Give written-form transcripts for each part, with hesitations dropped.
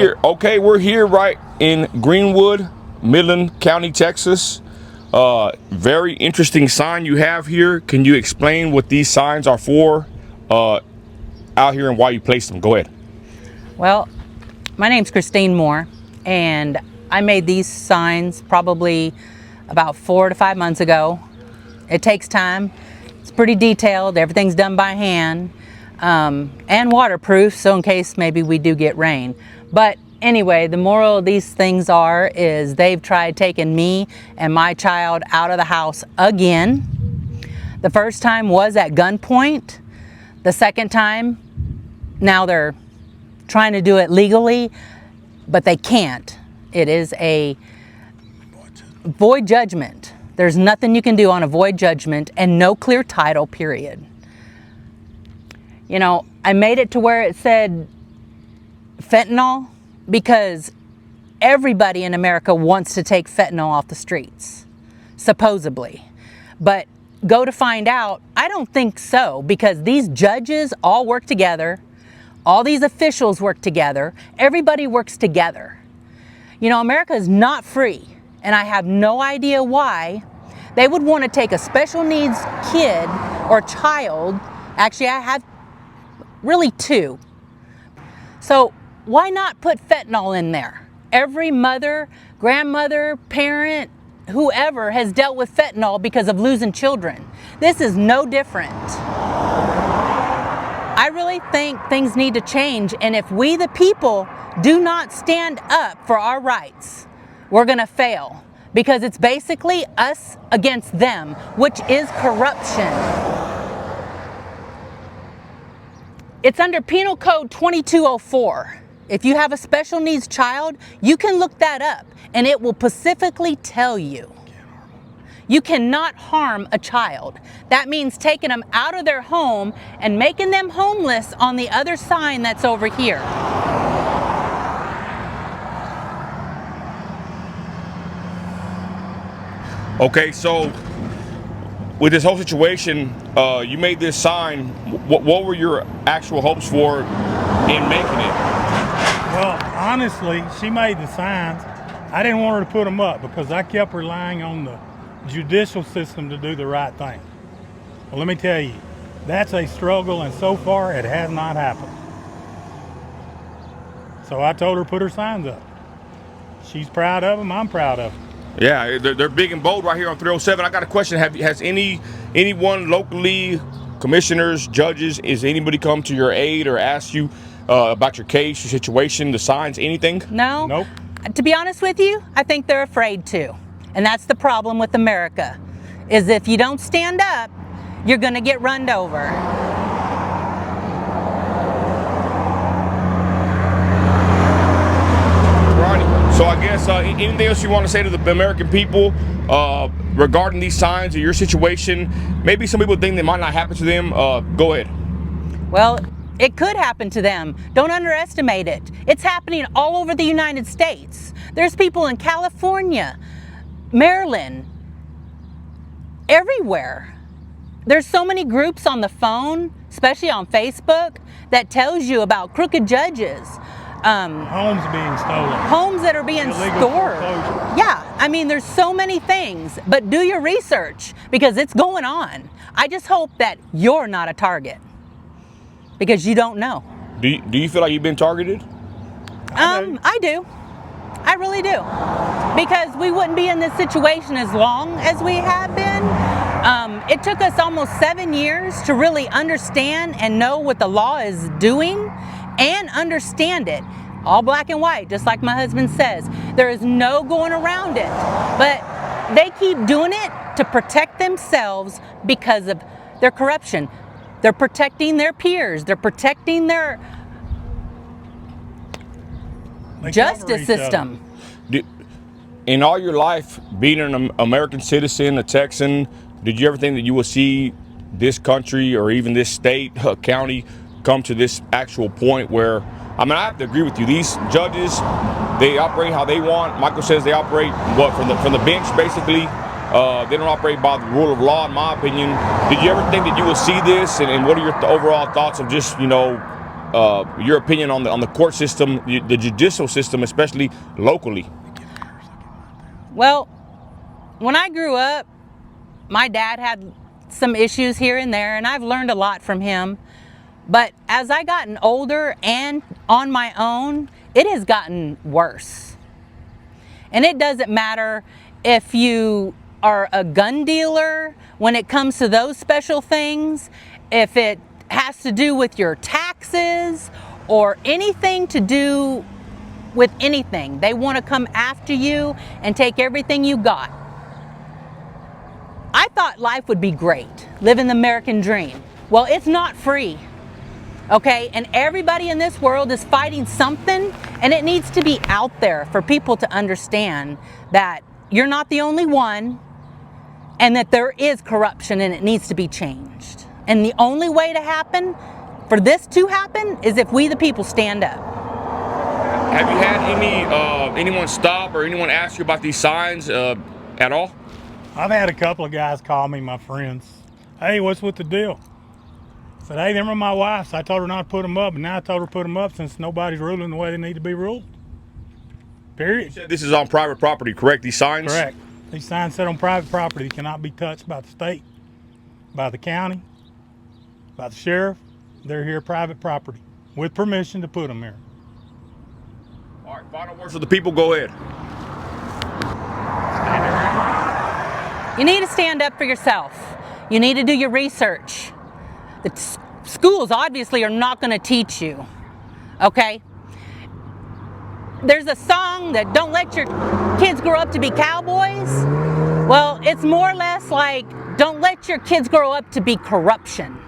Okay, we're here right in Greenwood, Midland County, Texas. Very interesting sign you have here. Can you explain what these signs are for out here and why you placed them? Go ahead. Well, my name's Christine Moore, and I made these signs probably about 4 to 5 months ago. It takes time. It's pretty detailed. Everything's done by hand and waterproof, so in case maybe we do get rain. But anyway, the moral of these things is they've tried taking me and my child out of the house again. The first time was at gunpoint. The second time, now they're trying to do it legally, but they can't. It is a void judgment. There's nothing you can do on a void judgment and no clear title, period. You know, I made it to where it said fentanyl because everybody in America wants to take fentanyl off the streets, supposedly. But go to find out, I don't think so, because these judges all work together, all these officials work together, everybody works together. You know, America is not free, and I have no idea why they would want to take a special needs kid or child. Actually, I have really two. So why not put fentanyl in there? Every mother, grandmother, parent, whoever has dealt with fentanyl because of losing children. This is no different. I really think things need to change, and if we the people do not stand up for our rights, we're gonna fail, because it's basically us against them, which is corruption. It's under Penal Code 2204. If you have a special needs child, you can look that up and it will specifically tell you. You cannot harm a child. That means taking them out of their home and making them homeless on the other sign that's over here. Okay, so with this whole situation, you made this sign. What were your actual hopes for in making it? Well, honestly, she made the signs. I didn't want her to put them up because I kept relying on the judicial system to do the right thing. Well, let me tell you, that's a struggle, and so far it has not happened. So I told her to put her signs up. She's proud of them, I'm proud of them. Yeah, they're big and bold right here on 307. I got a question. Has anyone locally, commissioners, judges, is anybody come to your aid or asked you about your case, your situation, the signs, anything? No. Nope. To be honest with you, I think they're afraid to. And that's the problem with America, is if you don't stand up, you're gonna get run over. Ronnie, so I guess anything else you want to say to the American people regarding these signs or your situation? Maybe some people think they might not happen to them. Go ahead. Well, it could happen to them. Don't underestimate it. It's happening all over the United States. There's people in California, Maryland, everywhere. There's so many groups on the phone, especially on Facebook, that tells you about crooked judges. Homes being stolen. Homes that are being Illegal stored. foreclosure. Yeah, I mean, there's so many things, but do your research because it's going on. I just hope that you're not a target because you don't know. Do you feel like you've been targeted? I do. I really do. Because we wouldn't be in this situation as long as we have been. It took us almost 7 years to really understand and know what the law is doing and understand it. All black and white, just like my husband says. There is no going around it. But they keep doing it to protect themselves because of their corruption. They're protecting their peers. They're protecting their justice system. In all your life, being an American citizen, a Texan, did you ever think that you would see this country or even this state, county, come to this actual point where, I mean, I have to agree with you. These judges, they operate how they want. Michael says they operate from the bench, basically. They don't operate by the rule of law, in my opinion. Did you ever think that you would see this? And what are your overall thoughts of just, you know, your opinion on the court system, the judicial system, especially locally. Well, when I grew up, my dad had some issues here and there, and I've learned a lot from him. But as I gotten older and on my own, it has gotten worse. And it doesn't matter if you are a gun dealer when it comes to those special things, if it has to do with your taxes or anything to do with anything. They want to come after you and take everything you got. I thought life would be great, living the American dream. Well, it's not free. Okay, and everybody in this world is fighting something, and it needs to be out there for people to understand that you're not the only one, and that there is corruption and it needs to be changed. And the only way to happen, for this to happen, is if we the people stand up. Have you had anyone stop or anyone ask you about these signs at all? I've had a couple of guys call me, my friends. Hey, what's with the deal? I said, hey, them are my wife's. I told her not to put them up, and now I told her to put them up since nobody's ruling the way they need to be ruled. Period. You said this is on private property, correct? These signs? Correct. These signs set on private property cannot be touched by the state, by the county, by the sheriff. They're here private property with permission to put them here. All right, final words for the people, go ahead. You need to stand up for yourself. You need to do your research. The schools obviously are not going to teach you, okay? There's a song that don't let your kids grow up to be cowboys. Well, it's more or less like don't let your kids grow up to be corruption.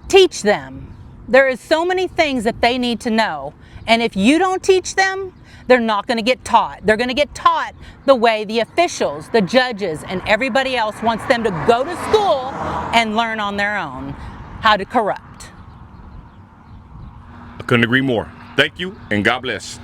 Teach them. There is so many things that they need to know, and if you don't teach them, they're not going to get taught. They're going to get taught the way the officials, the judges, and everybody else wants them to go to school and learn on their own how to corrupt. I couldn't agree more. Thank you, and God bless.